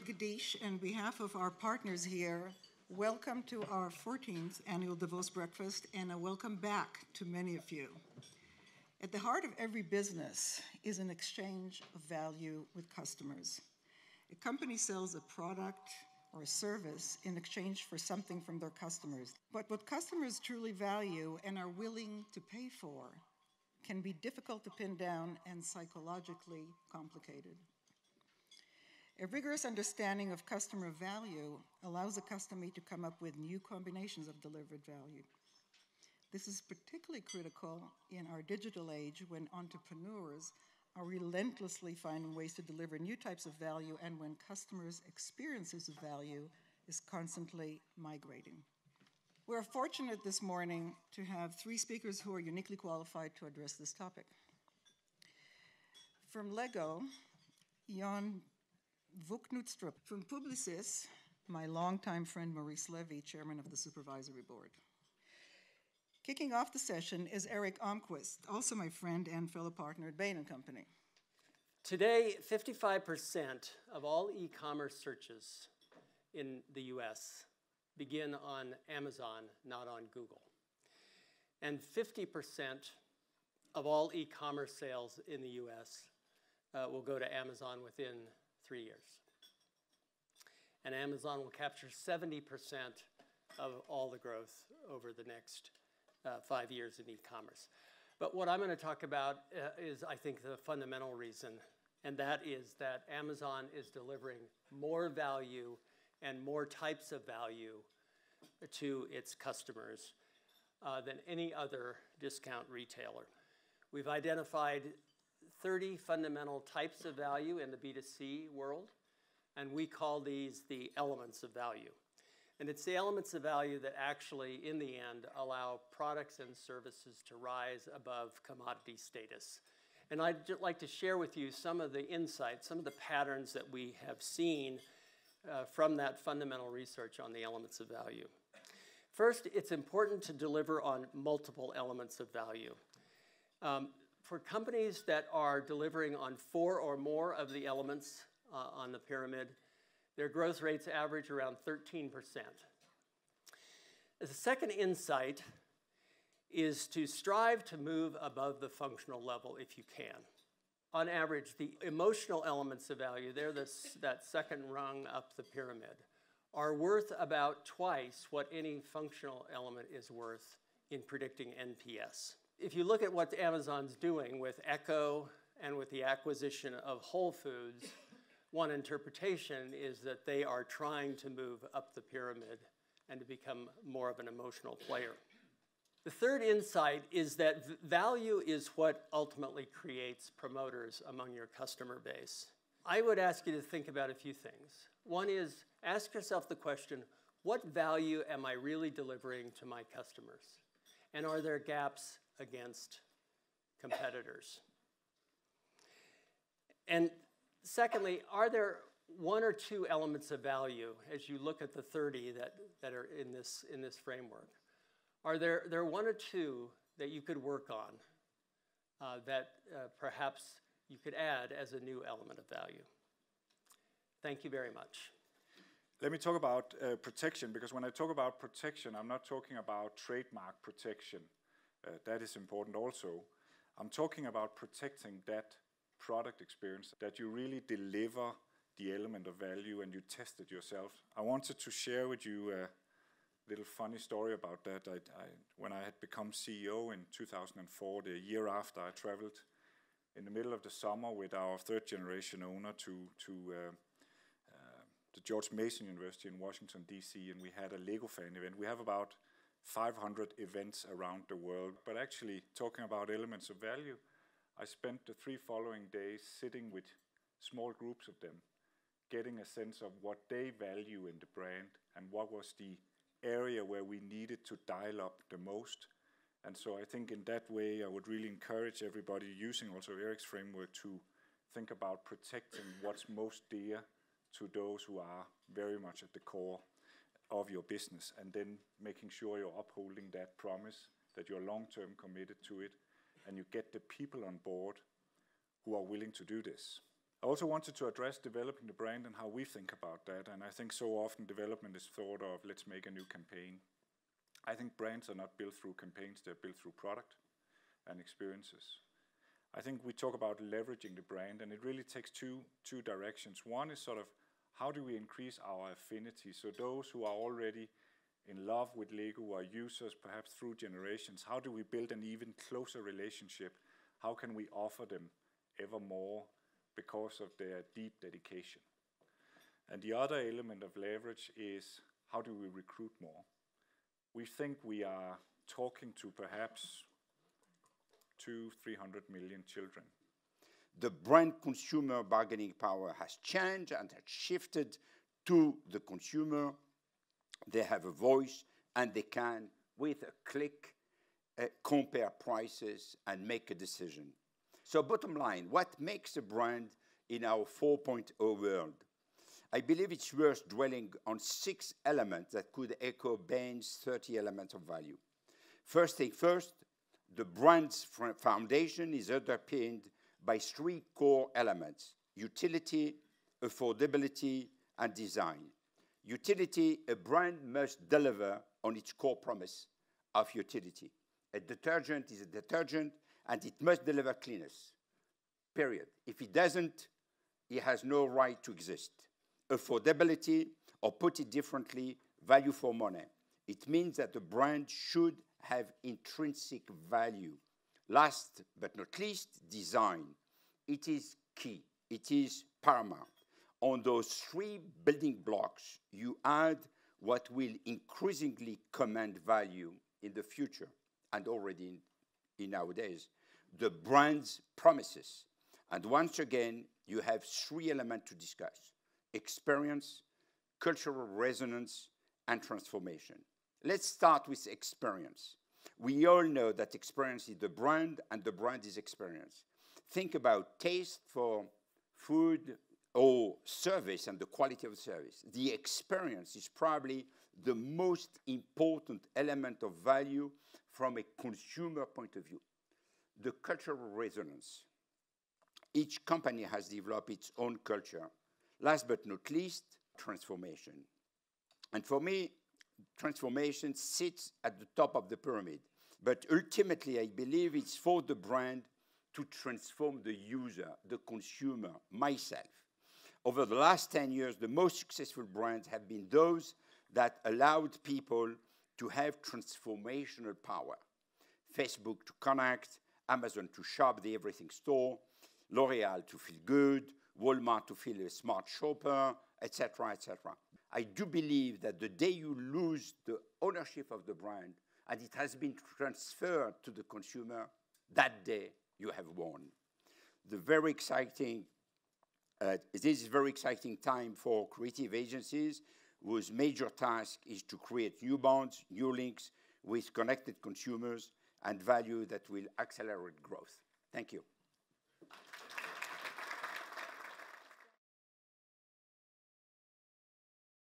Gadiesh, on behalf of our partners here, welcome to our 14th annual Davos Breakfast, and a welcome back to many of you. At the heart of every business is an exchange of value with customers. A company sells a product or a service in exchange for something from their customers. But what customers truly value and are willing to pay for can be difficult to pin down and psychologically complicated. A rigorous understanding of customer value allows a customer to come up with new combinations of delivered value. This is particularly critical in our digital age when entrepreneurs are relentlessly finding ways to deliver new types of value and when customers' experiences of value is constantly migrating. We're fortunate this morning to have three speakers who are uniquely qualified to address this topic. From Lego, Jan Knudstorp. From Publicis, my longtime friend Maurice Lévy, chairman of the supervisory board. Kicking off the session is Almquist, also my friend and fellow partner at Bain & Company. Today, 55% of all e-commerce searches in the US begin on Amazon, not on Google. And 50% of all e-commerce sales in the US will go to Amazon within 3 years. And Amazon will capture 70% of all the growth over the next 5 years in e-commerce. But what I'm going to talk about is, I think, the fundamental reason, and that is that Amazon is delivering more value and more types of value to its customers than any other discount retailer. We've identified 30 fundamental types of value in the B2C world, and we call these the elements of value. And it's the elements of value that actually, in the end, allow products and services to rise above commodity status. And I'd like to share with you some of the insights, some of the patterns that we have seen from that fundamental research on the elements of value. First, it's important to deliver on multiple elements of value. For companies that are delivering on 4 or more of the elements on the pyramid, their growth rates average around 13%. The second insight is to strive to move above the functional level if you can. On average, the emotional elements of value, they're that second rung up the pyramid, are worth about twice what any functional element is worth in predicting NPS. If you look at what Amazon's doing with Echo and with the acquisition of Whole Foods, one interpretation is that they are trying to move up the pyramid and to become more of an emotional player. The third insight is that value is what ultimately creates promoters among your customer base. I would ask you to think about a few things. One is, ask yourself the question, what value am I really delivering to my customers? And are there gaps against competitors? And secondly, are there 1 or 2 elements of value as you look at the 30 that are in this framework? Are there 1 or 2 that you could work on that perhaps you could add as a new element of value? Thank you very much. Let me talk about protection, because when I talk about protection, I'm not talking about trademark protection. That is important also. I'm talking about protecting that product experience, that you really deliver the element of value and you test it yourself. I wanted to share with you a little funny story about that. When I had become CEO in 2004, the year after, I traveled in the middle of the summer with our 3rd generation owner to the George Mason University in Washington, D.C., and we had a Lego fan event. We have about 500 events around the world, but actually talking about elements of value, I spent the 3 following days sitting with small groups of them, getting a sense of what they value in the brand and what was the area where we needed to dial up the most. And so I think in that way, I would really encourage everybody using also Eric's framework to think about protecting what's most dear to those who are very much at the core of your business, and then making sure you're upholding that promise, that you're long-term committed to it, and you get the people on board who are willing to do this. I also wanted to address developing the brand and how we think about that. And I think so often development is thought of, let's make a new campaign. I think brands are not built through campaigns, they're built through product and experiences. I think we talk about leveraging the brand, and it really takes two directions. One is sort of, how do we increase our affinity? So those who are already in love with Lego, who are users perhaps through generations, how do we build an even closer relationship? How can we offer them ever more because of their deep dedication? And the other element of leverage is, how do we recruit more? We think we are talking to perhaps 200-300 million children. The brand consumer bargaining power has changed and has shifted to the consumer. They have a voice, and they can, with a click, compare prices and make a decision. So bottom line, what makes a brand in our 4.0 world? I believe it's worth dwelling on 6 elements that could echo Bain's 30 elements of value. First thing first, the brand's foundation is underpinned by 3 core elements: utility, affordability, and design. Utility, a brand must deliver on its core promise of utility. A detergent is a detergent, and it must deliver cleanness, period. If it doesn't, it has no right to exist. Affordability, or put it differently, value for money. It means that the brand should have intrinsic value. Last but not least, design. It is key. It is paramount. On those 3 building blocks, you add what will increasingly command value in the future, and already in nowadays, the brand's promises. And once again, you have 3 elements to discuss: experience, cultural resonance, and transformation. Let's start with experience. We all know that experience is the brand, and the brand is experience. Think about taste for food or service and the quality of the service. The experience is probably the most important element of value from a consumer point of view. The cultural resonance. Each company has developed its own culture. Last but not least, transformation. And for me, transformation sits at the top of the pyramid. But ultimately, I believe it's for the brand to transform the user, the consumer, myself. Over the last 10 years, the most successful brands have been those that allowed people to have transformational power. Facebook to connect, Amazon to shop, the everything store, L'Oreal to feel good, Walmart to feel a smart shopper, etc., etc. I do believe that the day you lose the ownership of the brand and it has been transferred to the consumer, that day you have won. This is a very exciting time for creative agencies whose major task is to create new bonds, new links with connected consumers and value that will accelerate growth. Thank you.